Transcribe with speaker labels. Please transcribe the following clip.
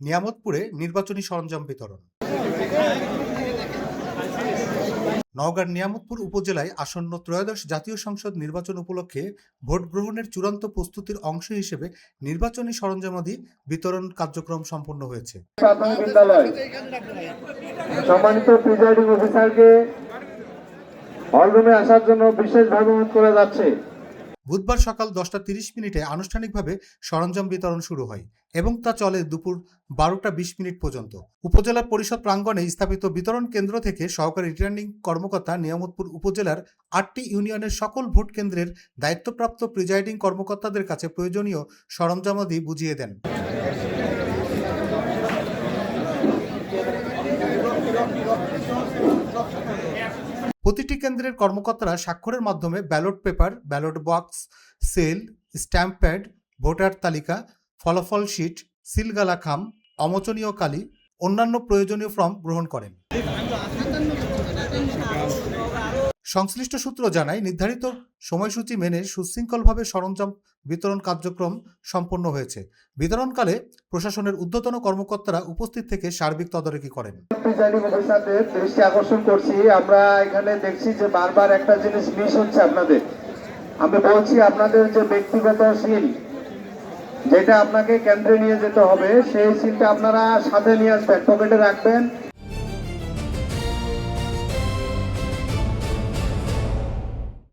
Speaker 1: নিয়ামতপুরে নির্বাচনী সরঞ্জাম বিতরণ। নওগাঁর নিয়ামতপুর উপজেলায় আসন্ন ত্রয়োদশ জাতীয় সংসদ নির্বাচন উপলক্ষে ভোট গ্রহণের চূড়ান্ত প্রস্তুতির অংশ হিসেবে নির্বাচনী সরঞ্জামাদি বিতরণ কার্যক্রম সম্পন্ন হয়েছে।
Speaker 2: সম্মানিত প্রিজাইডিং অফিসারকে হলরুমে আসার জন্য বিশেষভাবে অনুরোধ করা যাচ্ছে।
Speaker 1: বুধবার সকাল 10:30 আনুষ্ঠানিকভাবে সরঞ্জাম বিতরণ শুরু হয় এবং তা চলে দুপুর 12:20 পর্যন্ত। উপজেলা পরিষদ প্রাঙ্গণে স্থাপিত বিতরণ কেন্দ্র থেকে সহকারী রিটার্নিং কর্মকর্তা নিয়ামতপুর উপজেলার 8টি ইউনিয়নের সকল ভোট কেন্দ্রের দায়িত্বপ্রাপ্ত প্রিজাইডিং কর্মকর্তাদের কাছে প্রয়োজনীয় সরঞ্জামাদি বুঝিয়ে দেন। প্রতিটি কেন্দ্রের কর্মকর্তারা স্বাক্ষরের মাধ্যমে ব্যালট পেপার, ব্যালট বক্স, সেল, স্ট্যাম্প প্যাড, ভোটার তালিকা, ফলাফল শিট, সিলগালা খাম, অমোচনীয় কালি, অন্যান্য প্রয়োজনীয় ফর্ম গ্রহণ করেন। সংশ্লিষ্ট সূত্র জানায়, নির্ধারিত সময়সূচি মেনে সুশৃঙ্খলভাবে সরঞ্জাম বিতরণ কার্যক্রম সম্পন্ন হয়েছে। বিতরণকালে প্রশাসনের ঊর্ধ্বতন কর্মকর্তারা উপস্থিত থেকে সার্বিক তদারকি করেন।
Speaker 2: দৃষ্টি আকর্ষণ করছি, আমরা এখানে দেখছি যে বারবার একটা জিনিস মিস হচ্ছে আপনাদের। আমি বলছি আপনাদের যে ব্যক্তিগত সিল, যেটা আপনাকে কেন্দ্রে নিয়ে যেতে হবে, সেই সিলটা আপনারা সাথে নিয়ে আসবেন, পকেটে রাখবেন।